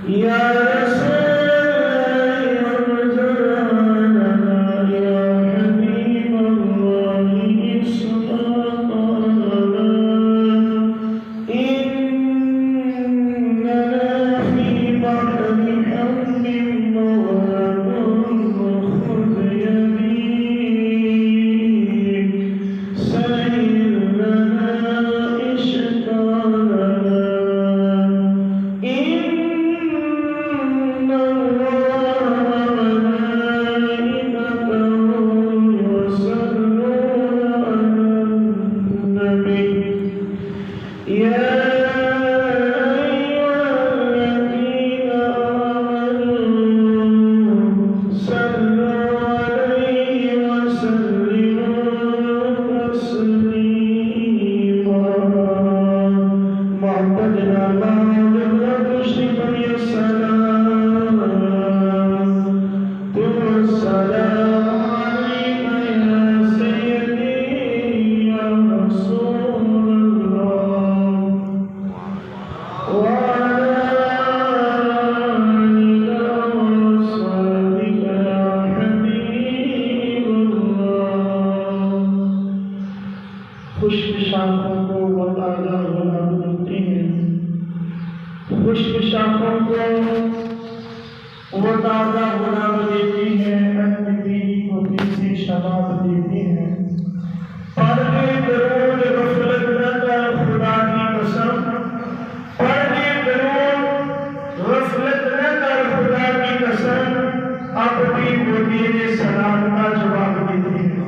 یا رسول اللہ یا حبیب اللہ اسمع قولنا اننا فی بحر حمد مواد خذ یمین سیل لنا اشکالنا خشک شاخوں کو وہ تازہ گلاب دیتے ہیں، خشک شاخوں کو وہ تازہ گلاب دیتی ہیں، اپنی بیوی کو تیسری شباب دیتی ہیں۔ پڑھنے درود غفلت نہ کر خدا کی قسم، پڑھنے درود غفلت نہ کر خدا کی قسم، اپنی وہ تیرے سلام کا جواب دیتی ہیں۔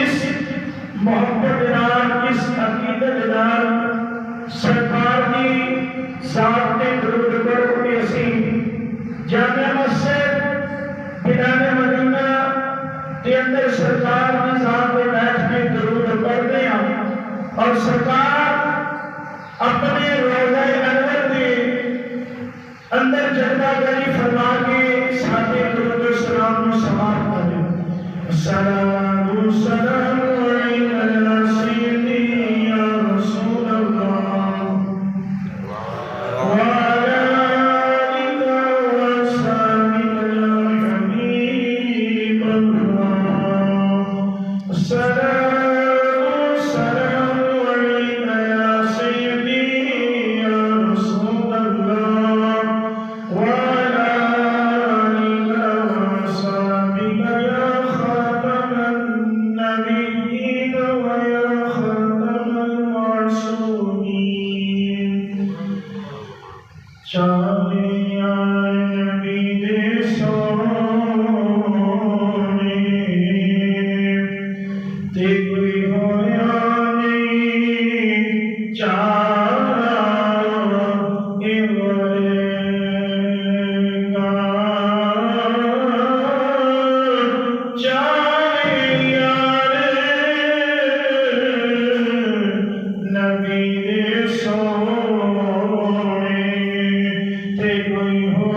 اس محبت دار، اس عقیدت دار سرکار کی ذات تے درود پڑھو کہ اسی جامع مسجد بلاد مدینہ کے اندر سرکار کی ذات پہ بیٹھ کے درود پڑھتے ہیں اور سرکار اپنے روضہ انور کے اندر جلوہ گری فرما کے ساتھ درود و سلام کو سماعت کریں۔ السلام السلام کوئی ہو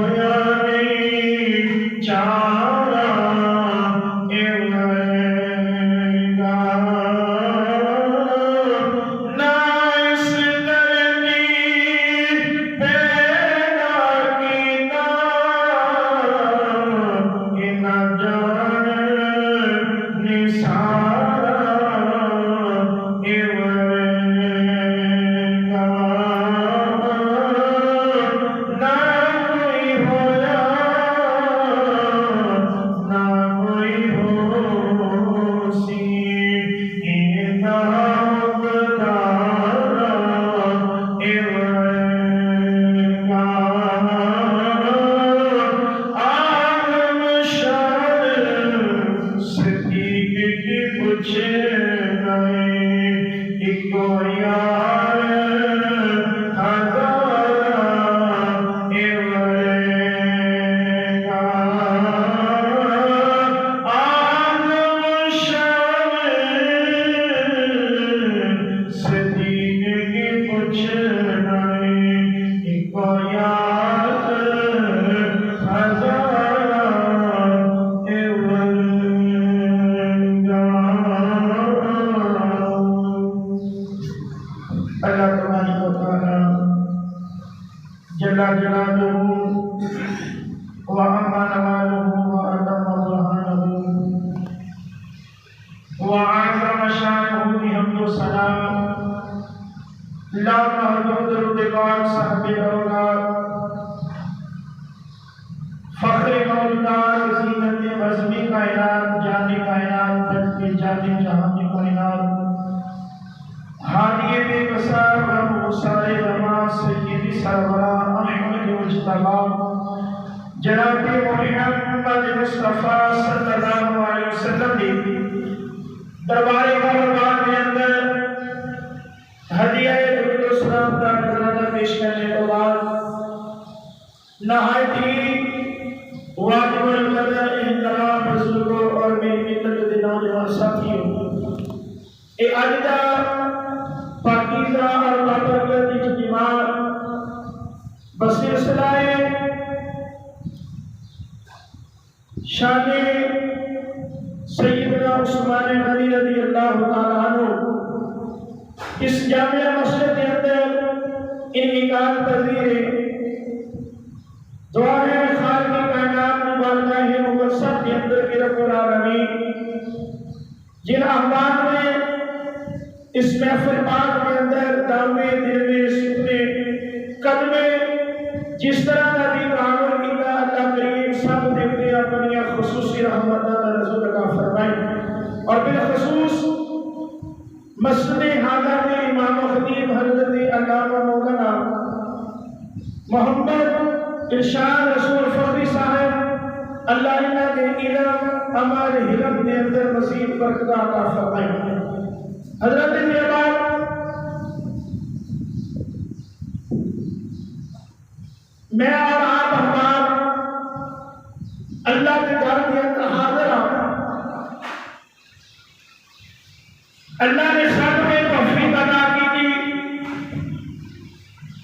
جل جلالہ وعمل ماله وأتم برهانه وعظم شانه بحمد وسلام لا محدود ردگار صاحب اولاد فخر مولدار زینت بزمی کائنات جانی کائنات تجلی جانی جہانی کائنات حالی بے قصار رب سارے جماع سیدی سروران احمد مجتبہ جناب محمد مصطفیٰ صلی اللہ علیہ وسلم نے دربار قربان کے اندر ہدیہ درود و سلام کا نذرانہ پیش کرنے کے بعد نہایت ہی واجب القدر احترام بزرگوں اور میری ملت کے نوجوان ساتھیوں اے علیدہ پاکیزہ اور بابرکت اجتماع بسلسلہ شان سیدنا عثمان غنی رضی اللہ تعالیٰ عنہ اس جامعہ مسجد کے اندر انعقاد پذیر دعا ہے خالق کائنات مبارکہ مقدسہ کے اندر کی رب العالمین جن احباب نے اس محفل پاک کے اندر دامے دل میں سکنے قدمے جس طرح نبی تعامل کیا اللہ کریم سب دیکھتے اپنی خصوصی رحمت نزول عطا فرمائے اور بالخصوص مسجد حاضر میں امام و خطیب حضرت علامہ مولانا محمد ارشاد رسول فخری صاحب اللہ انہ کے علم عمل حلم کے اندر مزید برکت عطا فرمائے حضرت نیبات میں اور آپ احباب اللہ کے گھر کے اندر حاضر ہوں اللہ نے سب میں توفیق عطا کی تھی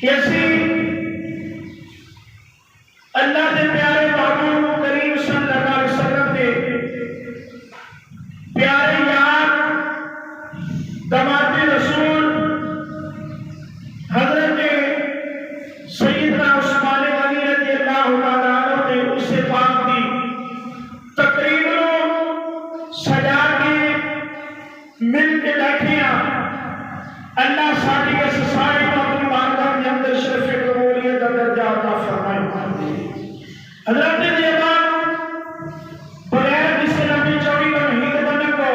کیسی اللہ کے پیارے محبوب کریم صلی اللہ علیہ وسلم کے پیارے یار داماد رسول حضرت سیدنا عثمان غنی رضی اللہ تعالیٰ عنہ نے اس سے بات کی تقریب سجا کے مل کے بیٹھیاں اللہ ساتھی کے سسائی کو اپنی بارگاہ کے اندر شرف قبولیت کا درجہ عطا فرمائے حضرت یہ بات بغیر کسی لمبی چوڑی کا نہیں بننے کو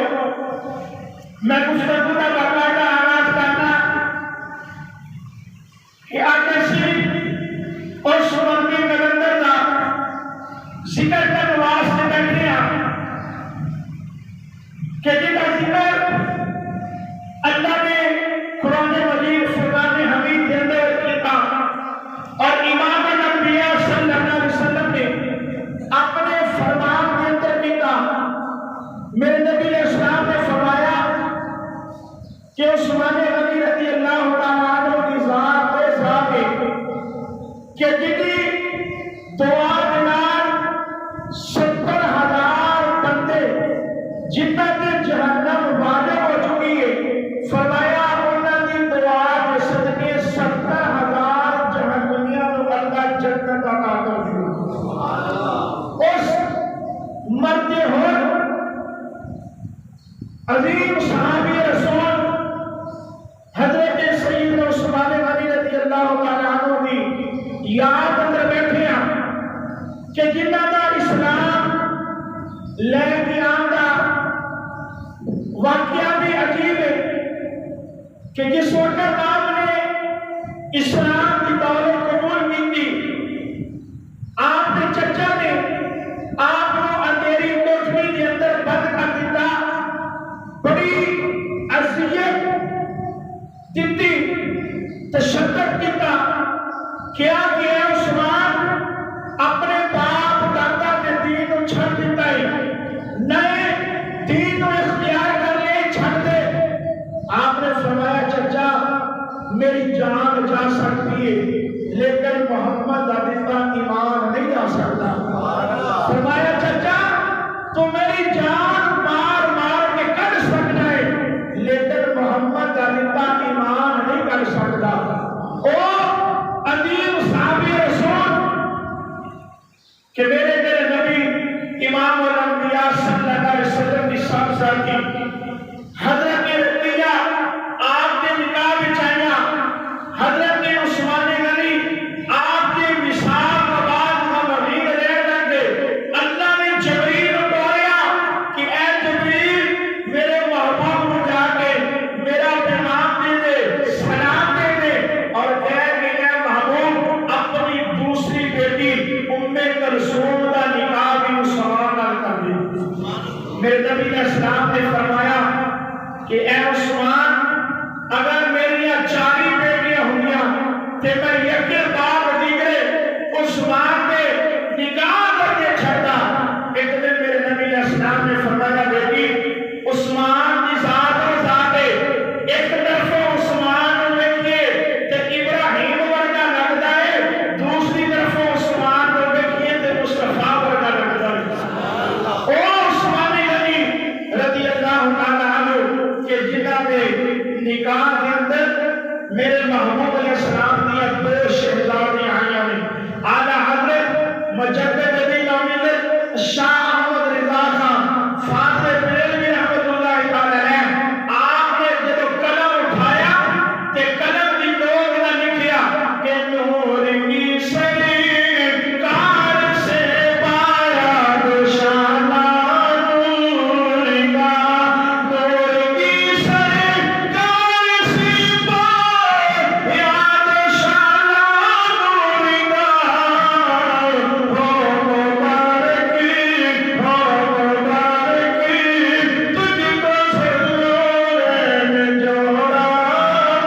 میں گفتگو کا باقاعدہ آغاز کرنا کہ آگے سے اور سمندی کلندر کا ذکر کر واسطے بیٹھے ہیں کہ جن کا ذکر اللہ نے قرآن مجید فرقان حمید کے اندر کیا اور امام الانبیاء صلی اللہ علیہ وسلم نے اپنے فرمان کے اندر کیا میرے نبی علیہ السلام نے فرمایا کہ عثمان غنی رضی اللہ تعالیٰ عنہ کی ذات ہے کہ جنہی دعا دلال 70,000 بندے جنہ کے جہنم واجب ہو چکی ہے فرمایا انہوں نے دعا کے صدقے 70,000 جہنمیاں کو اللہ جنت عطا کر دی اس مرد ہو عظیم صحابی رسول حضرت سیدنا عثمان غنی رضی اللہ تعالیٰ عنہ کی یاد اندر بیٹھے ہیں کہ جنہ کا اسلام لے کے آندا واقعہ بھی عجیب ہے کہ جس وقت آپ نے اسلام کی دولت قبول کی تھی آپ نے چچا نے آپ کو اندھیری کوٹھری کے اندر بند کر دیتا بڑی اذیت دیتی تشدد کیتا کیا عثمان اپنے باپ دادا کے دین کو چھڑ دیتا ہے نئے دین کو اختیار کر لے چھڑ دے آپ نے فرمایا چچا میری جان جا سکتی ہے لیکن محمد علی کا ایمان نہیں جا سکتا فرمایا چچا تو میری جان مار مار کے کر سکتا ہے لیکن محمد علی کا ایمان نہیں کر سکتا او عظیم صاحب تھی حضرت رقیہ آپ کے نکاح بچائیا حضرت عثمان غنی آپ کے وصال کے بعد مدینہ رہ لگے اللہ نے جبریل کو بولا کہ اے جبریل میرے محبوب کو جا کے میرا پیغام دے دے سلام دے دے اور کہہ کہ اے محبوب اپنی دوسری بیٹی ام کلثوم کا نکاح بھی عثمان نال کر دے میرے نبی علیہ السلام نے فرمایا کہ اے عثمان اگر میری 40 بیٹیاں ہوئیاں تے میں یکے بعد دیگرے عثمان کے نکاح کر کے چھڑتا ایک دن میرے نبی علیہ السلام نے فرمایا بیٹی عثمان کی ذات اور ذات ہے ایک طرف عثمان دیکھیے تے ابراہیم ورگا لگتا ہے دوسری طرف عثمان کو دیکھیے تے مصطفیٰ ورگا لگتا ہے او عثمان غنی رضی اللہ تعالیٰ عنہ کہ جنہ نے نکاح کے اندر میرے محبوب علیہ السلام دیا 2 شہزادی آئیاں نے اعلیٰ حضرت مجدد دین امیر شاہ احمد رضا خان فاضل بریلوی رحمۃ اللہ تعالی علیہ آپ نے جب قلم اٹھایا کہ قلم کی نوک نہ لکھیا کہ نور کی سرکار سے بارہ شانہ نور کا نور کی سرکار سے بارہ یاد شانہ نور کا ہو مبارک تجھ کو سرور جوڑا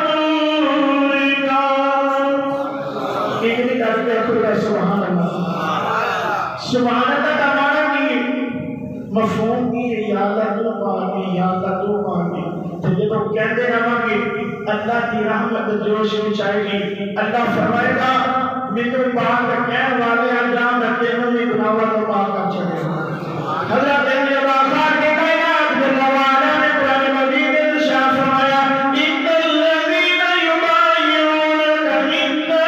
نور کا ایک دن کرتے ہیں سبحان اللہ سبحان اللہ کا معنی کی مفہوم کی یا اللہ تو مانگی یا اللہ تو مانگی تو جب ہم کہتے رہاں گے اللہ کی رحمت جوش بچائے گی اللہ فرمائے گا مندر پاک کہنے والے انجام رکھتے ہیں یہ گناہوں کو پاک کر چکے حضرت علی خان کے کائنات میں روانا نے قرآن مجید میں ارشاد فرمایا ان الذین یبایعونک انما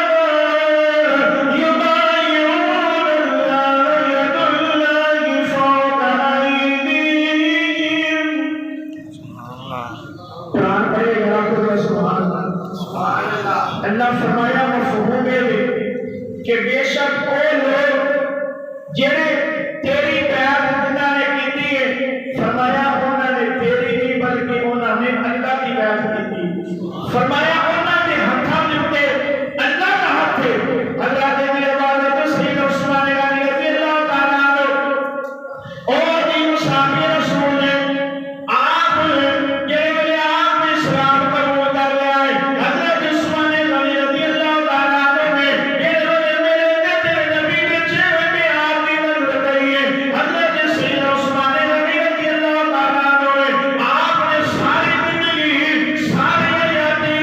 یبایعون اللہ ید اللہ فوق ایدیہم قرآن پڑھے گا تو سبحان اللہ اللہ فرمایا مفہوم ہے کہ بے شک وہ لوگ جنہیں تیری بیعت جنہاں نے کی ہے فرمایا انہوں نے تیری نہیں بلکہ انہوں نے اللہ کی بیعت کی فرمایا انہوں نے ہتھاں جتے اللہ کا ہاتھ ہے اللہ کے لیے عبادت سید عثمان غنی رضی اللہ تعالیٰ عنہ اور بھی مصحابی رسول نے آپ جنہیں ملے آپ نے اسلام قبول کر لیا ہے حضرت عثمان غنی رضی اللہ تعالیٰ عنہ نے حضرت سید عثمان غنی رضی اللہ تعالیٰ عنہ آپ نے ساری زندگی ساری حیاتی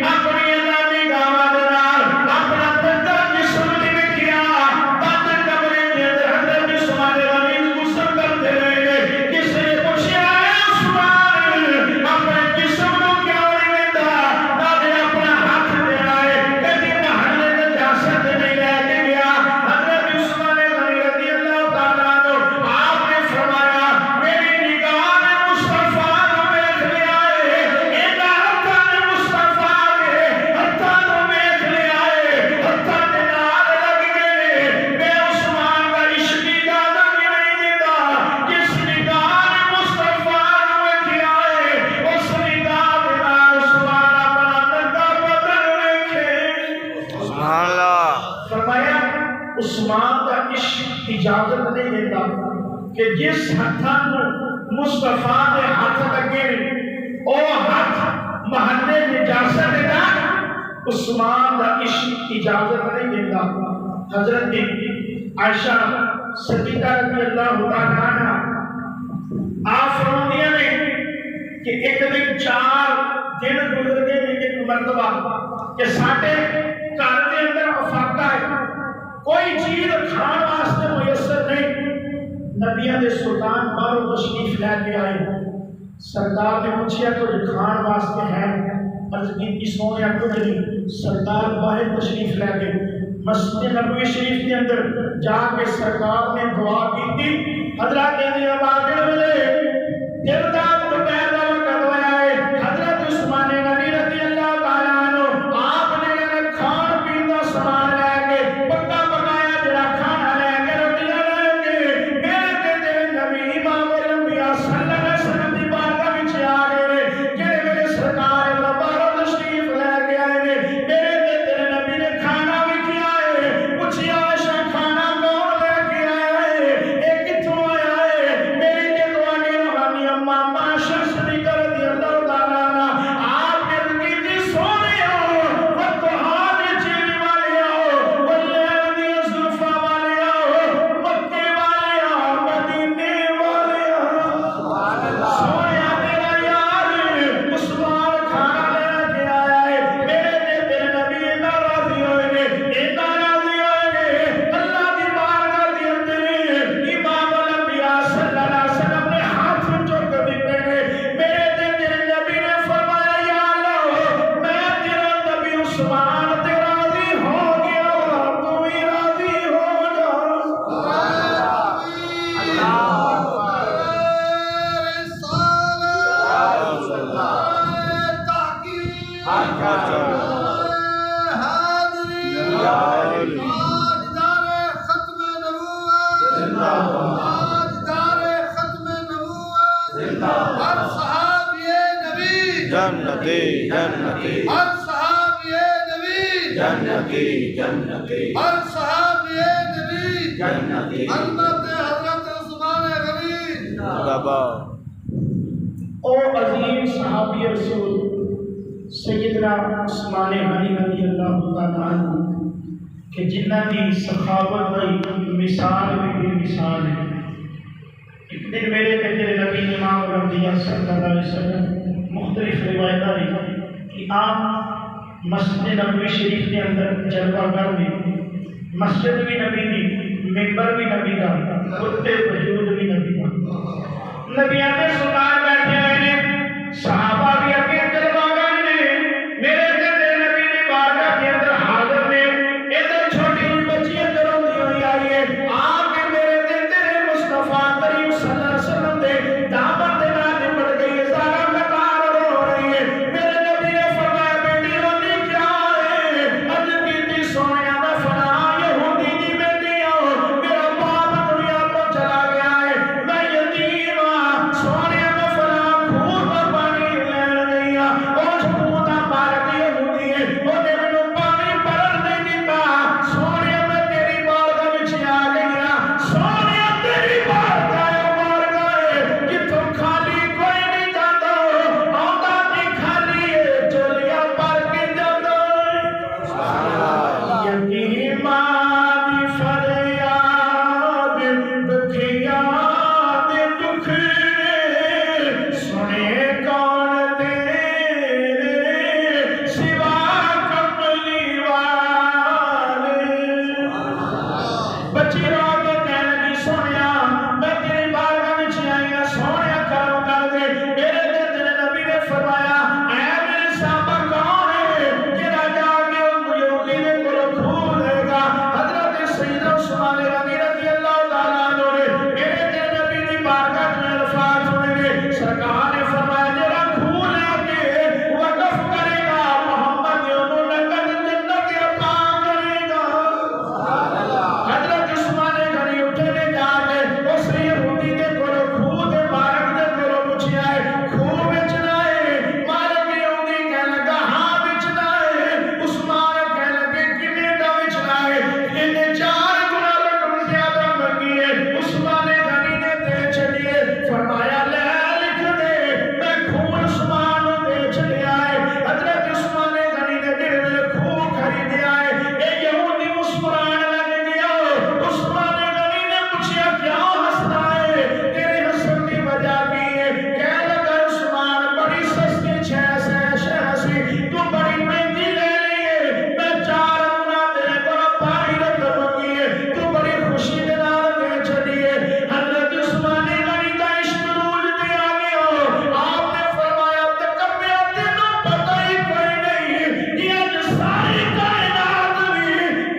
اپنی اللہ کی گاواں دے نال اپنا تندر جسم نہیں کیا بند کمرے کے اندر حضرت عثمان غنی غسل کرتے رہے کسی نے پوچھا ہے عثمان اپنے جسم کو کیوں نہیں لیتا نہ اپنا ہاتھ دے آئے کبھی محلے میں نجاست نہیں لے کے گیا حضرت عثمان غنی رضی اللہ تعالیٰ عنہ آپ نے فرمایا میری نگاہ نے مصطفیٰ کو دیکھ لیا ہے اینا ہتھاں نے مصطفیٰ کے ہتھاں کو دیکھ لیا ہے ہتھاں نے نال لگ گئے میں عثمان کا عشق کی اجازت ہی نہیں دیتا جس نگاہ نے مصطفیٰ کو دیکھا ہے اس نگاہ کے نال عثمان اپنا نگاہ بدل دیکھے سبحان اللہ فرمایا عثمان کا عشق اجازت نہیں دیتا کہ جس ہتھاں مصطفیٰ کے ہاتھ لگے او ہاتھ محلے نجاست دیتا عثمان کا عشق اجازت نہیں دیتا حضرت عائشہ صدیقہ رضی اللہ تعالیٰ عنہا آپ فرمایا نے کہ ایک دن 4 دن گزر گئے ایک مرتبہ کہ ساڈے گھر کے اندر افاقہ ہے کوئی چیز کھان واسطے میسر نہیں نبیوں کے سلطان باہروں تشریف لے کے آئے سردار نے پوچھا کچھ کھان واسطے ہے عرض کی سونے کچھ نہیں سردار باہر تشریف لے گئے مسجد نبوی شریف کے اندر جا کے سرکار نے دعا کی تھی حضرات نے آواز ملے دل دا تاجدار ختم نبوت، تاجدار ختم نبوت، ہر صحابی نبی جنتی جنتی ہر صحابی نبی جنتی جنتی ہر صحابی نبی جنتی حضرت عثمان غنی دبا او عظیم صحابی رسول سیدنا عثمان غنی رضی اللہ تعالیٰ عنہ کہ جنہ کی سخاوت کی مثال بھی بے مثال ہے۔ ایک دن میرے پیارے نبی امام الانبیاء صلی اللہ علیہ وسلم مختلف روایتیں ہیں کہ آپ مسجد نبوی شریف کے اندر جلوہ گھر میں مسجد بھی نبی دی، ممبر بھی نبی دا، خطبے وجود بھی نبی دا۔ نبی آتے سلطان بیٹھے ہوئے نے، صحابہ بھی اپنے جلوہ گھر نے، میرے پیارے نبی نے بارگاہ کے اندر حاضر نے، ادھر چھوٹی بچی اندر ہوتی ہوئی آئی ہے، آپ کے میرے تیرے مصطفیٰ کریم صلی اللہ علیہ وسلم دے دعوت دے نانے پڑ گئی ہے، سارا قطار رو رہی ہے۔ میرے نبی نے فرمایا بیٹی رونی کیا ہے؟ عرض کی تھی سونیا میں فلاں یہودی دی بیٹی ہوں، میرا باپ دنیا کو چلا گیا ہے، میں یتیم ہوں، سونیا میں فلاں کھون کا پانی لین گئی ہوں، اس کھون کا مالک یہودی ہے، وہ نے مینوں پانی بھرن نہیں دیتا، سونیا میں تیری بارگاہ وچ آ گئی ہوں، سونیا تیری بارگاہ جتوں خالی کوئی نہیں جاتا، آندا بھی خالی ہے، چولیاں بھر کے جاتا۔ یتیماں دی فریاد دکھیاں دے دکھ سنے کون تیرے سوا کملی والے۔ بچی رو کے کہنے لگی سونیا میں تیری بارگاہ وچ آئی ہوں، سونیا کرم کر دے۔ میرے تیرے نبی نے فرمایا اے میرے صحابہ کون ہے جڑا جا کے اس یہودی دے کول کھول لے گا؟ حضرت سیدنا عثمان غنی رضی اللہ تعالیٰ عنہ نے میرے تیرے نبی دی بارگاہ میں الفاظ سنے نے، سرکار نے فرمایا جڑا کھول لے کے وقف کرے گا محمد انہوں نقد جنت عطا کرے گا۔ حضرت عثمان غنی اٹھے نے جا کے اس یہودی دے کولو کھوہ دے مالک دے کولو پوچھیا ہے کھوہ بیچنا ہے؟ مالک یہودی کہنے لگا ہاں بیچنا ہے۔ عثمان کہنے لگے کنے دا بیچنا ہے؟ انہیں 4 گنا رقم زیادہ منگی ہے۔ عثمان غنی نے دے چھڑیے، فرمایا لے لکھ دے میں کھوہ عثمان نو دے چھڑیا ہے۔ حضرت عثمان غنی نے جڑے ویلے کھوہ خریدیا ہے، اے یہودی مسکران لگ گیا۔ عثمان غنی نے پوچھا کیا ہنستا ہے؟ تیرے ہنسن کی وجہ کی ہے؟ کہنے لگا عثمان بڑی سستی شہسی تو بڑی مہنگی لے لی ہے، میں 4 گنا تیرے کو پانی رقم منگی ہے، تو بڑی خوشی دے نال دے چھڑی ہے۔ حضرت عثمان غنی کا عشق روج دیا گیا، آپ نے فرمایا تکبیا تینوں پتہ ہی کوئی نہیں کہ اج ساری کائنات بھی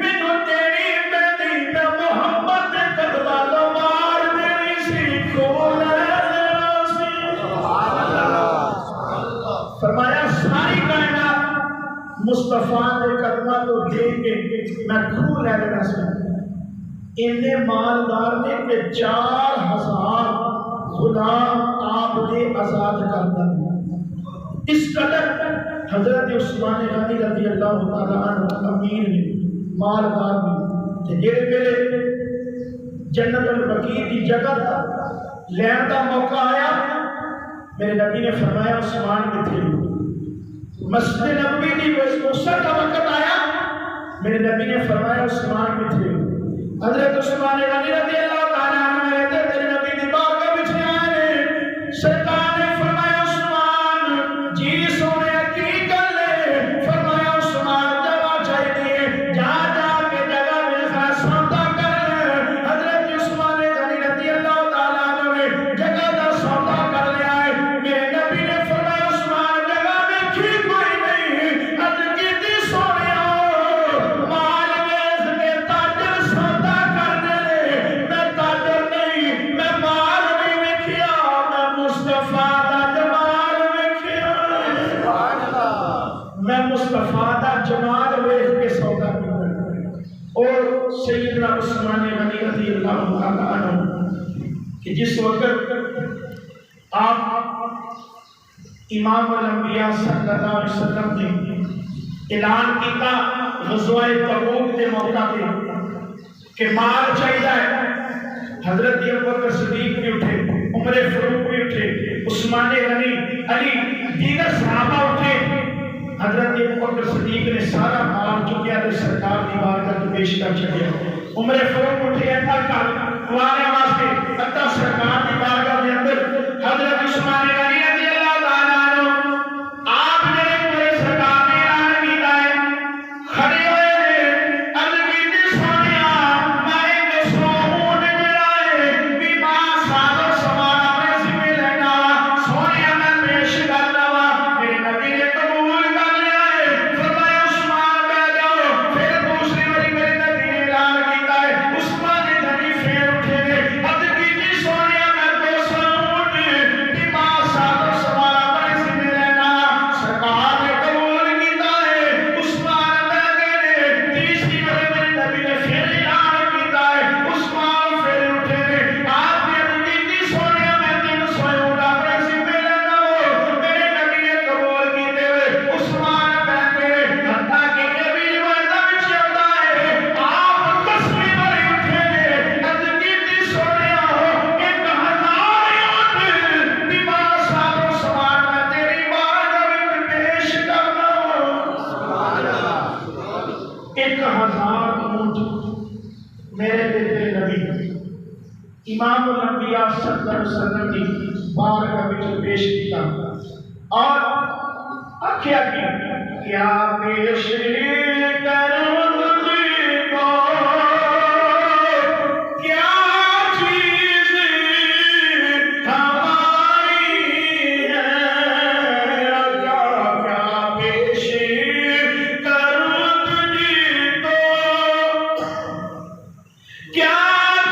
مینوں تیری بیٹی میں محمد دے قدماں تو مار دینی سی، کھول لینا سی۔ فرمایا ساری کائنات مصطفیٰ دے قدماں تو دے کے میں کھول لے لینا سی۔ انہیں مالدار نے کہ 4000 غلام آپ نے آزاد کر دیا۔ اس قدر حضرت عثمان غنی رضی اللہ تعالیٰ عنہ امیر نے، مالدار نے، جڑے ویلے جنت البقیع کی جگہ لین کا موقع آیا، میرے نبی نے فرمایا عثمان کتھے ہو؟ مسجد نبوی کی وسعت کا وقت آیا، میرے نبی نے فرمایا عثمان کتھے ہو؟ حضرت عثمان غنی رضی اللہ تعالیٰ عنہ میرے تیرے نبی دی بارگاہ وچ آئے نے، سرکار نے فرمایا عثمان جی سونے کی گل ہے؟ فرمایا عثمان جگہ چاہیے، جا جا کے جگہ میں سودا کر لے۔ حضرت عثمان غنی رضی اللہ تعالیٰ عنہ نے جگہ دا سودا کر لیا ہے۔ میرے نبی نے فرمایا عثمان جگہ میں کی کوئی نہیں، عرض کی تھی سونیا مال ویس کے تاجر سودا کر دے، میں سیدنا عثمان غنی رضی اللہ تعالیٰ عنہ کہ جس وقت آپ امام الانبیاء صلی اللہ علیہ وسلم نے اعلان کیتا غزوہ تبوک کے موقع پہ کہ مال چاہیے ہے، حضرت ابوبکر صدیق بھی اٹھے، عمر فاروق بھی اٹھے، عثمان غنی، علی، دیگر صحابہ اٹھے۔ حضرت ابوبکر صدیق نے سارا مال چکیا تو سرکار کی بارگاہ میں پیش کر چھڑیا۔ عمر فاروق اٹھے ادھا کا وانے واسطے ادھا سرکار کی بارگاہ کے اندر۔ حضرت عثمان غنی رضی اللہ تعالیٰ عنہ آپ نے پورے سرکار نے اعلان کیتا ہے، کھڑے ہوئے عرض کیتی سونیا میں ایک سوہون جڑائے بھی ماں سالو سوال اپنے ذمہ لینا سونیا میں پیش کرنا وا میرے نبی نے قبول کر لیا ہے۔ فرمایا عثمان بیٹھ جاؤ۔ پھر دوسری باری میرے نبی نے اعلان کیتا ہے، عثمان غنی پھر اٹھے گئے، عرض کیتی سونیا میں تو سوہون بھی ماں سالو سوال اپنے ذمہ لینا سرکار نے قبول کیتا ہے۔ عثمان بیٹھ گئے، تیسری باری میرے نبی نے پھر اعلان کیتا ہے، عثمان پھر اٹھے گئے، آپ نے عرض کیتی سونیا میں 300 اپنے ذمہ لینا ہو میرے نبی نے قبول کیتے ہوئے عثمان بیٹھ گئے۔ حتیٰ کہ یہ بھی روایت وچ آتا ہے آپ 10ویں باری اٹھے گئے، عرض کیتی سونیا 1000 اونٹ بھی ماں سالو سوال میں تیری بارگاہ وچ پیش کرنا ہو۔ 1000 اونٹ میرے پیارے نبی امام الانبیاء صلی اللہ علیہ وسلم کی بارگاہ وچ پیش کیتا اور آکھیا کہ کیا پیش کروں تجھ کو کیا چیز ہماری ہے کیا پیش کروں تجھ کو کیا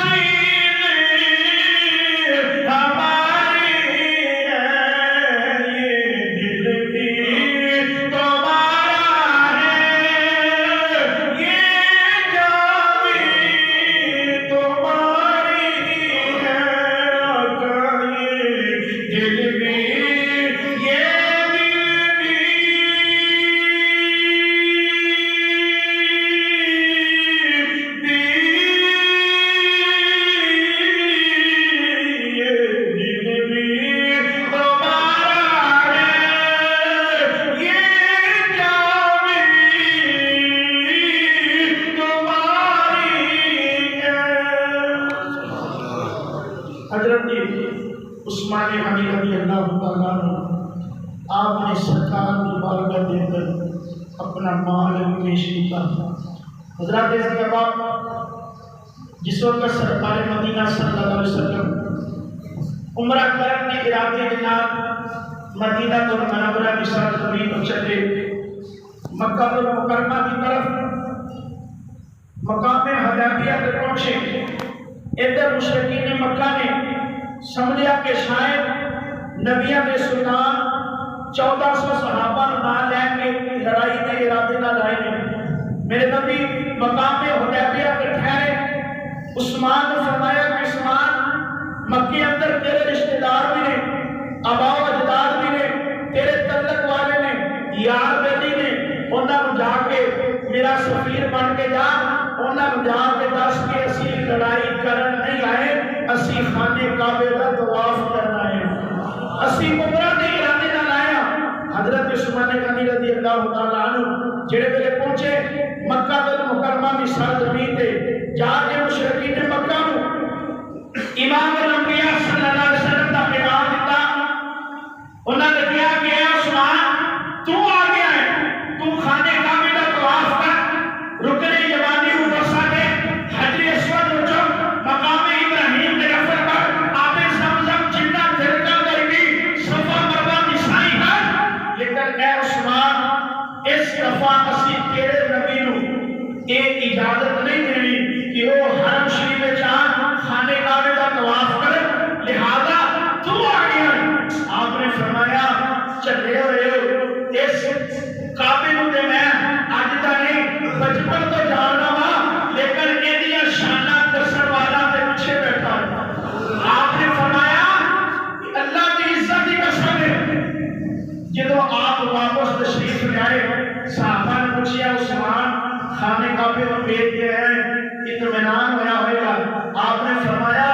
چیز ہماری ہے یہ دل بھی تمہارا ہے یہ جان بھی تمہاری ہے یہ دل بھی حضرت عثمان غنی رضی اللہ تعالیٰ عنہ آپ نے سرکار کی بارگاہ دے کر اپنا مال پیش کیا۔ حضرات اس کے بعد جس وقت سرکار مدینہ صلی اللہ علیہ وسلم عمرہ کرنے کے ارادے کے ساتھ مدینہ المنورہ کی سرزمین پر چلے، مکہ المکرمہ کی طرف مقام حدیبیہ تک پہنچے۔ ادھر مشرکین مکہ نے سمجھا کہ شاید نبیوں کے سلطان 1400 صحابہ نہ لے کے لڑائی کے ارادے نہ لائے گے۔ میرے نبی مقام حدیبیہ پہ ٹھہرے۔ عثمان نے فرمایا کہ عثمان مکے اندر تیرے رشتہ دار بھی نے، آبا و اجداد بھی نے، تیرے تعلق والے نے، یار بیٹی نے، انہاں نوں جا کے میرا سفیر بن کے جا، انہاں نوں جا کے دس کے اسی لڑائی کرن نہیں آئے، اسی خانے کعبے کا طواف کرنا ہے، اسی عمرہ کے ارادے نہ لایا۔ حضرت عثمان غنی رضی اللہ تعالیٰ عنہ جڑے ویلے پہنچے مکہ المکرمہ کی سرزمین تے جا کے مشرکین مکہ نوں امام الانبیاء صلی اللہ علیہ وسلم کا پیغام دیتا۔ انہوں نے کہا کہ اے عثمان تو آ گیا ہے، تو خانے کعبے کا طواف کر، رکن یمانی کو بسا دے، حجر اسود اٹھو، مقام ابراہیم کے رفع پر آب زمزم جنہ دھرکا کر گی، صفا مروا کی سائی کر۔ لیکن اے عثمان اس دفعہ اسی تیرے نبی نوں ایک اجازت نہیں دینی کہ وہ دیکھ کے اطمینان ہوا ہوئے گا. آپ نے فرمایا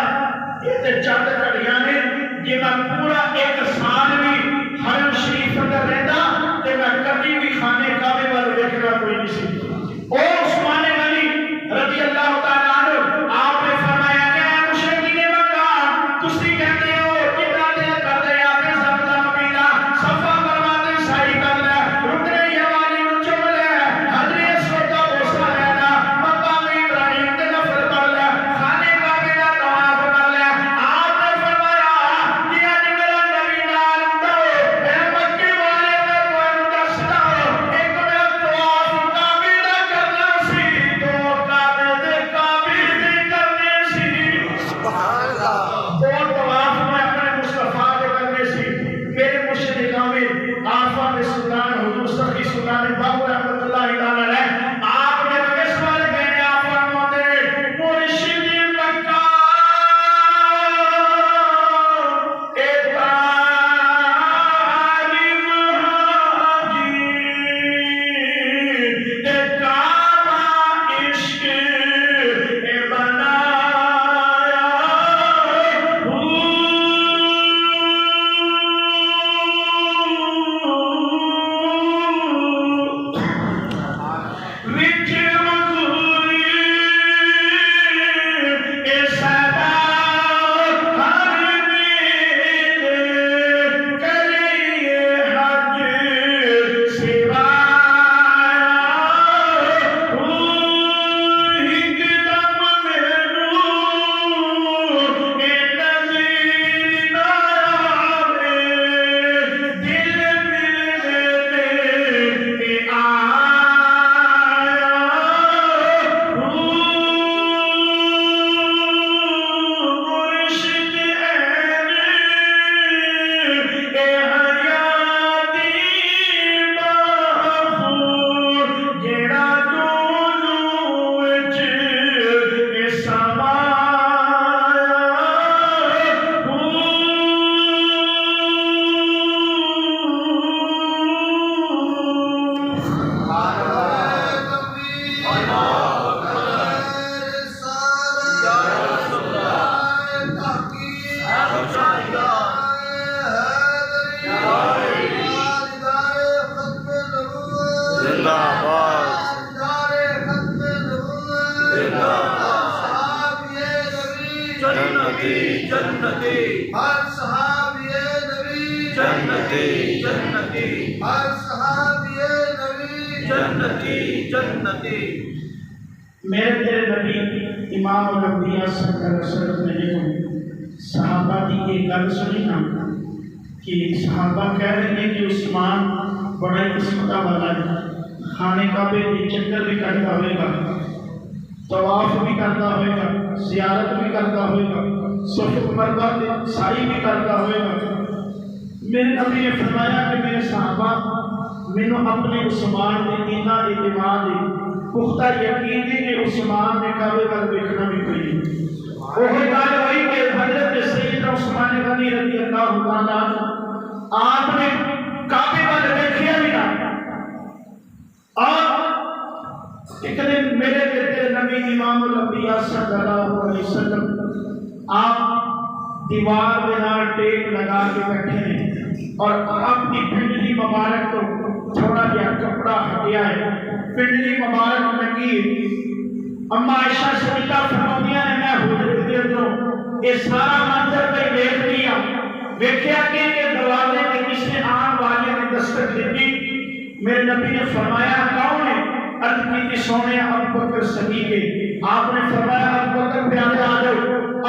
یہ تے چند گھڑیاں نے جے میں پورا ایک سال بھی حرم شریف اندر رہتا تے میں کبھی بھی خانے کعبے وال دیکھنا کوئی نہیں سی. او عثمان غنی رضی اللہ تعالی عنہ آپ نے فرمایا کہ اے مشرکین مکہ تسی کہتے ہو کتنا دل کر دے آپ زمزم پیلا صفا مروا تے سائی کر لے رکن یمانی نو چوم لے حضرت اسود دا بوسا لینا مقام ابراہیم تے نفل پڑھ لے خانے کعبے دا طواف کر لے. آپ نے فرمایا کہ اج میرا نبی نال ہوندا اے مکے والے میں تانوں دسدا ایک میں طواف کعبے دا کرنا سی تو کعبے دے کرنے سی. سبحان اللہ. اور طواف میں اپنے مصطفیٰ کے کرنے سی. میرے مشرکاں میں آفات سلطان حضور سخی سلطان بابو رحمت اللہ تعالی علیہ آپ نے کس والے کہنے آپ فرماتے مرشد مکہ اے تعلیم حاجی اے کعبہ عشق اے بنایا وچ مزوری اے سدا ہر میل کریے حج سوایا ایک دم مینوں اے نظیر نہ آوے دل ملے اے آیا مرشد اے حیاتی بہور جیڑا دونوں وچ اے زندہ باد جنتی جنتی جنتی جنتی جنتی. میرے تیرے نبی امام الانبیاء صلی اللہ علیہ وسلم نے جو صحابہ کی یہ گل سنی نا کہ صحابہ کہہ رہے ہیں کہ عثمان بڑا ہی قسمت والا ہے. خانے کعبے کی چکر بھی کرتا ہوئے گا, طواف بھی کرتا ہوئے گا, زیارت بھی کرتا ہوئے گا, صف مروا سائی بھی کرتا ہوئے گا. میرے نبی نے فرمایا کہ میرے صحابہ مینوں اپنے عثمان نے اتنا اعتماد ہے, پختہ یقین ہے کہ عثمان نے کعبے وال دیکھنا بھی کوئی نہیں. وہی گل ہوئی کہ حضرت سیدنا عثمان غنی رضی اللہ تعالیٰ عنہ آپ نے کعبے وال دیکھیا بھی نہ. اور ایک دن میرے تیرے نبی امام الانبیاء صلی اللہ علیہ وسلم آپ دیوار کے نال ٹیک لگا کے بیٹھے ہیں اور اپنی پنڈلی مبارک کو تھوڑا جہا کپڑا ہٹیا ہے, پنڈلی مبارک لگی. اما عائشہ صدیقہ فرماندیاں نے میں حضرت کے اندروں یہ سارا منظر پہ دیکھ لیا, ویکھیا کہ دروازے پہ کسی آن والے نے دستک دی. میرے نبی نے فرمایا کون ہے؟ عرض کی سونے ابو بکر صدیق. آپ نے فرمایا ابو بکر پیارے آ جاؤ.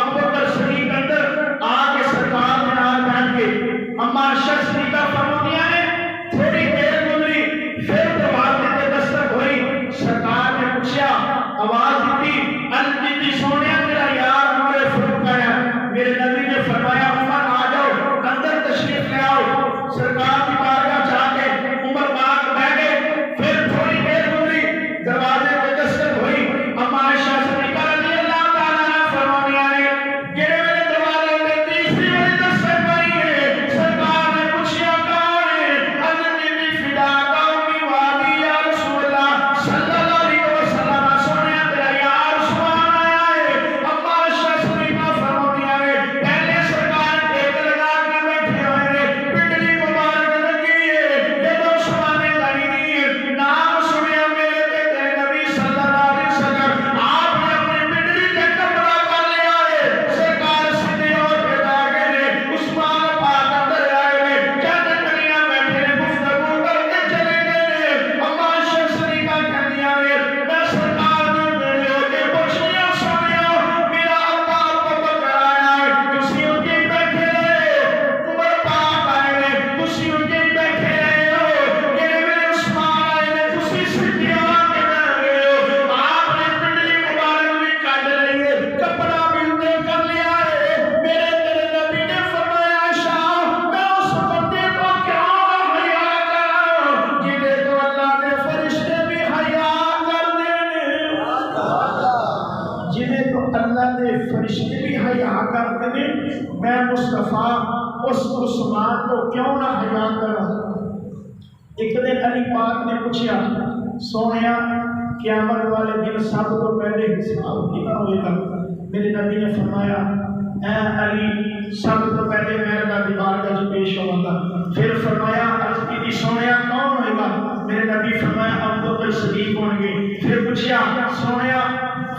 ابو بکر صدیق اندر آ کے سرکار کے نال بیٹھ کے اما عائشہ صدیقہ فرماندیاں نے تھوڑی دیر گزری پھر دروازے پہ دستک ہوئی. سرکار نے پوچھا آواز دی عرض کی سونے میرا یار عمر فاروق آیا. میرے نبی نے فرمایا عمر آ جاؤ اندر تشریف لے آؤ. سرکار کی بارگاہ جا کے عمر پاک بیٹھ گئے. پھر تھوڑی دیر گزری دروازے پہ دستک ہوئی. اما عائشہ صدیقہ رضی اللہ تعالیٰ عنہ فرماندیاں نے جڑے میرے دروازے پہ تیسری والی دستک پئی ہے, سرکار نے پوچھا کون ہے؟ حضرت فدا قومی وادی یا رسول اللہ صلی اللہ علیہ وسلم. سونے اللہ کے فرشتے بھی حیا کرتے ہیں، میں مصطفیٰ اس عثمان کو کیوں نہ حیا کروں؟ ایک دن علی پاک نے پوچھا، سونیا قیامت والے دن سب تو پہلے حساب کتنا ہوئے گا؟ میرے نبی نے فرمایا، اے علی سب تو پہلے میں اللہ کی بارگاہ میں پیش ہوں گا۔ پھر فرمایا عرض کی سونیا کون ہوئے گا؟ میرے نبی فرمایا اب تو صدیق ہوں گے۔ پھر پوچھا سونیا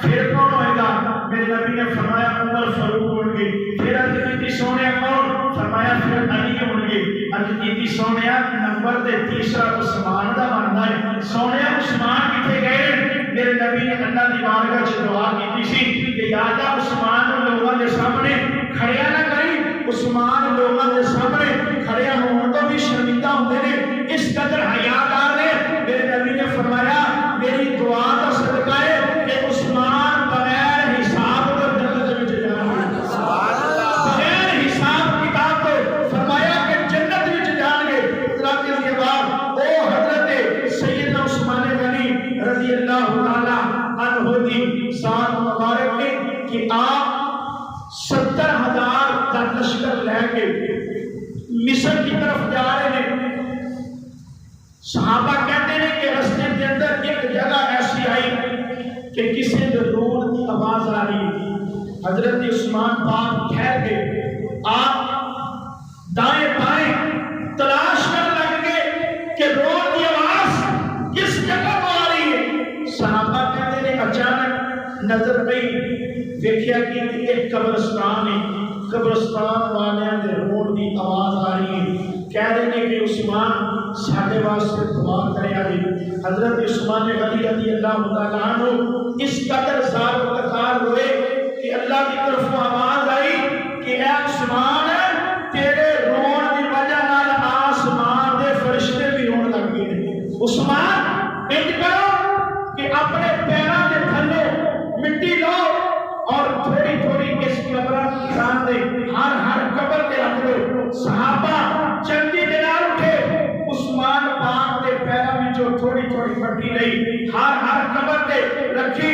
پھر کون ہوئے گا؟ میرے نبی نے فرمایا عمر فاروق ہوں گے۔ پھر عرض کی سونیا کون؟ فرمایا پھر علی ہوں گے۔ عرض کی سونیا نمبر دے تیسرا عثمان دا بنتا ہے، سونیا عثمان کتنے گئے؟ میرے نبی نے اللہ کی بارگاہ میں دعا کی سی کہ یا اللہ عثمان لوگوں کے سامنے کھڑیا نہ کری، عثمان لوگوں کے سامنے کھڑیا ہون تو بھی شرمندہ ہوتے ہیں، اس قدر حیادار نے۔ میرے نبی نے فرمایا میری دعا کا صدقہ ہے کہ عثمان بغیر حساب کو جنت میں جائیں گے، بغیر حساب کتاب کو فرمایا کہ جنت میں جائیں گے۔ اطلاق کے بعد او حضرت سیدنا عثمان غنی رضی اللہ تعالی عنہ دی ذات مبارک نے کہ آپ 70,000 کا لشکر لے کے مصر کی طرف جا رہے ہیں۔ صحابہ کہتے ہیں کہ رستے کے اندر ایک جگہ ایسی آئی کہ کسی ضرور کی آواز آ رہی۔ حضرت عثمان پاک ٹھہر گئے، آپ دائیں بائیں تلاش کرنے لگ گئے کہ روح کی آواز کس جگہ کو آ رہی ہے۔ صحابہ کہتے ہیں اچانک نظر گئی، دیکھیا کہ ایک قبرستان ہے، قبرستان والوں کے روح کی آواز آ رہی ہے، کہہ رہے ہیں کہ عثمان ساڈے واسطے دعا کرے آئی۔ حضرت عثمان غنی رضی اللہ تعالیٰ عنہ اس قدر زار و تکار ہوئے کہ اللہ کی طرف آواز آئی کہ اے عثمان تیرے رون کی وجہ نال آسمان دے فرشتے بھی رون لگ گئے۔ عثمان انج کرو کہ اپنے پیروں کے تھلے مٹی لو اور تھوڑی تھوڑی اس قبرستان دے ہر قبر کے رکھ دو۔ صحابہ چندی دینار اٹھے، عثمان پاک کے پیروں میں جو تھوڑی تھوڑی مٹی لئی ہر قبر تے رکھی،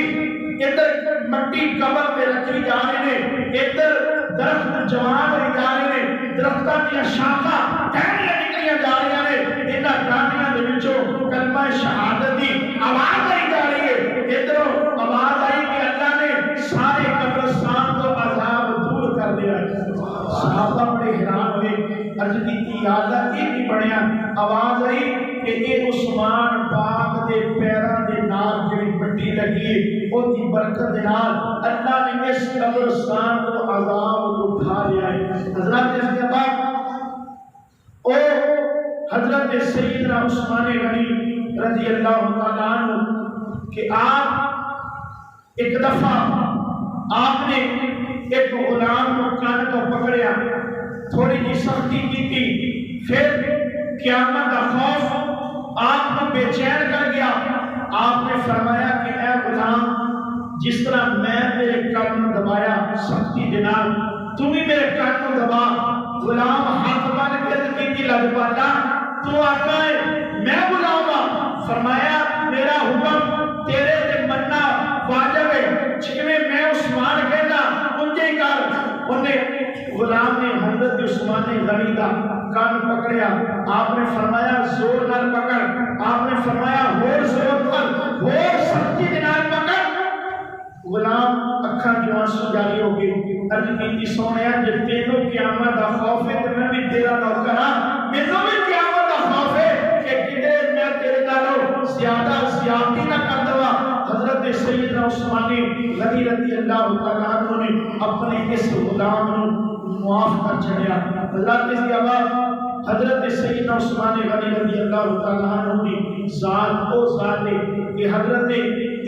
ادھر مٹی قبر تے رکھی جا رہی ہے، ادھر درخت جوان ہوئی جا رہے ہیں، درختوں کی شاخاں ٹہنیاں نکلیاں جا رہی ہیں، انہاں ٹہنیاں دے وچوں کلمہ شہادت دی آواز آئی جا رہی ہے۔ ادھروں آواز آئی کہ اللہ نے سارے قبرستان کو عذاب دور کر دیا ہے۔ صحابہ بڑے حیران ہوئے، عرض کی یا اللہ یہ بھی بڑھیا آواز آئی کہ یہ عثمان پاک دے پیراں دے نال جڑی مٹی لگی ہے او دی برکت دے نال اللہ نے اس قبرستان کو عذاب اٹھا لیا ہے۔ حضرت اس کے بعد او حضرت سیدنا عثمان غنی رضی اللہ تعالیٰ عنہ کہ آپ ایک دفعہ آپ نے ایک غلام کو کان کو پکڑیا، تھوڑی جی سختی کی تھی، پھر قیامت کا خوف آپ کو بے چین کر گیا۔ آپ نے فرمایا کہ اے غلام جس طرح میں تیرے کان کو دبایا سختی دے نال تو بھی میرے کان کو دبا۔ غلام ہاتھ بن کے کی لجپالا تو آقا ہے میں غلام ہوں، فرمایا میرا حکم تیرے تے مننا واجب ہے، جویں میں عثمان کہنا انجے کر۔ انہیں غلام نے حضرت عثمان غنی کا کان پکڑیا، آپ نے فرمایا زور نال پکڑ، آپ نے فرمایا ہور زور پر ہور سختی دے نال پکڑ۔ غلام اکھاں جو آنسو جاری ہو گئی، عرض کی سونیا جب تینوں قیامت کا خوف ہے تو میں بھی تیرا نوکر ہاں، مینوں بھی قیامت کا خوف ہے کہ کدے میں تیرے نالوں زیادہ زیادتی نہ کر دوا۔ حضرت سیدنا عثمان غنی رضی اللہ تعالیٰ عنہ نے اپنے اس غلام کو معاف کر چھڑیا۔ اللہ کے سوا حضرت سیدنا عثمان غنی رضی اللہ تعالیٰ عنہ کی ذات وہ ذات ہے کہ حضرت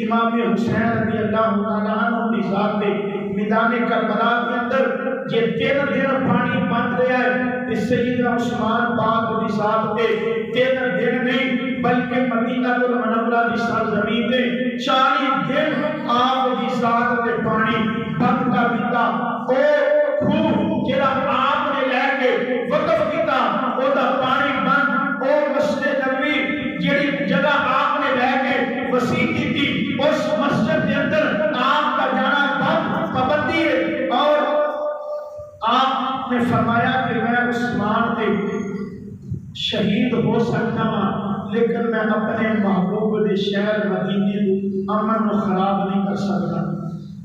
امام حسین رضی اللہ تعالیٰ عنہ کی ذات ہے۔ میدان کربلا کے اندر یہ 3 دن پانی بند رہا ہے، اس سیدنا عثمان پاک کی ذات کے 3 دن نہیں بلکہ مدینہ المنورہ کی سرزمین میں 40 دن آپ کی ذات کے پانی بند کر دیتا۔ او خوب جڑا آپ نے لے کے وقف کیتا او دا پانی بند، او مسجد نبوی جڑی جگہ آپ نے لے کے وسیع کی تھی اس مسجد کے اندر آپ کا جانا بند، نے فرمایا کہ میں عثمان کے شہید ہو سکتا ہوں لیکن میں اپنے محبوب دے شہر مدینے امن و خراب نہیں کر سکتا۔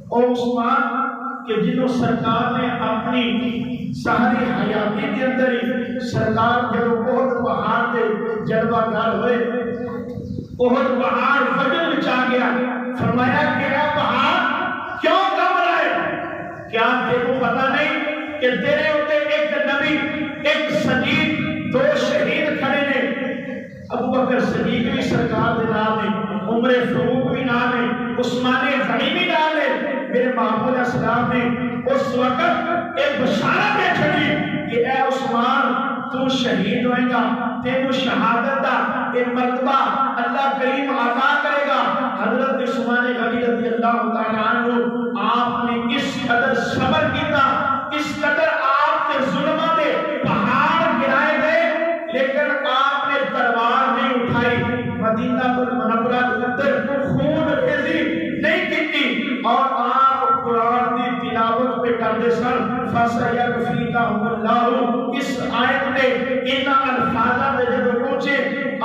اور عثمان کہ جنہوں سرکار نے اپنی ساری حیاتی کے اندر ہی سرکار جب احد پہاڑ کے جلوہ گر ہوئے، احد پہاڑ وجل بچا گیا، فرمایا کہ اے پہاڑ کیوں کم رہے؟ کیا تیرے پتہ نہیں کہ تیرے ہوتے ایک نبی ایک صدیق دو شہید کھڑے نے؟ ابو بکر صدیق بھی سرکار دے نام ہے، عمر فاروق بھی نام ہے، عثمان غنی بھی نام ہے۔ میرے محبوب علیہ السلام نے اس وقت ایک بشارت دے چھڑی کہ اے عثمان تو شہید ہوئے گا، تینو شہادت دا ایک مرتبہ اللہ کریم عطا کرے گا۔ حضرت عثمان غنی رضی اللہ تعالیٰ عنہ آپ نے اس قدر صبر کیتا، اس قدر آپ کے ظلمہ دے پہاڑ گرائے گئے، لیکن آپ نے تلوار نہیں اٹھائی، مدینہ منورہ کے اندر خون ریزی نہیں کی، اور آپ قرآن کی تلاوت پہ کرتے سن۔ فَسَيَكْفِيكَهُمُ اللَّهُ، اس آیت میں ان الفاظہ میں جب پہنچے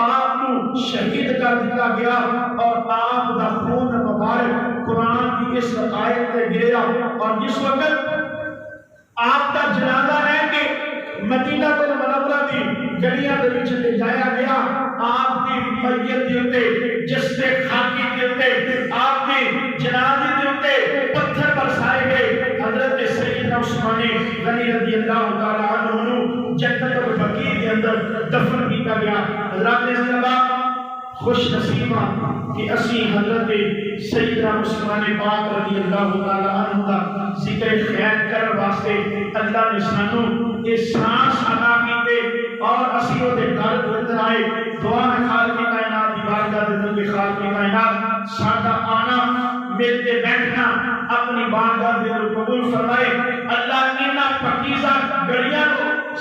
آپ کو شہید کر دیا گیا اور آپ کا خون مبارک قرآن کی اس آیت میں گریا، اور جس وقت آپ کا جنازہ ہے کہ مدینہ منورہ کی گلیاں دے وچ لے جایا گیا، آپ کی میت دے اوتے جسد خاکی دے اوتے آپ کے جنازے دے اوتے پتھر برسائے گئے۔ حضرت سیدنا عثمان غنی رضی اللہ تعالیٰ عنہ جنت البقیع کے اندر دفن کیا گیا۔ حضرات نے خوش نصیب کہ اسی حضرت سیدنا عثمان پاک رضی اللہ تعالیٰ عنہ کا ذکر خیر کرنے واسطے اللہ نے سانوں یہ سانس عطا کیتے، اور اسی وہ دے گھر کے اندر آئے۔ دعا ہے خالق کائنات دی بارگاہ دے اندر کہ خالق کائنات ساڈا آنا مل کے بیٹھنا اپنی بارگاہ دے اندر قبول فرمائے۔ اللہ انہاں پاکیزہ گھڑیاں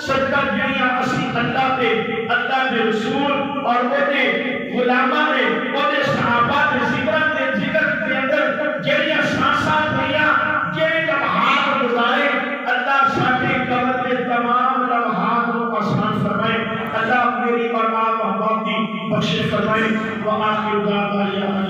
صدقہ جڑیاں اسی اللہ دے رسول اور وہ دے غلاماں نے وہ دے صحابہ دے ذکر کے اندر جڑیاں سانساں ہوئیاں جڑے لمحات گزارے، اللہ ساڈے قبر کے تمام لمحات کو آسان فرمائے۔ اللہ میری اور آپ احباب کی بخشش فرمائے۔ وآخر دعوانا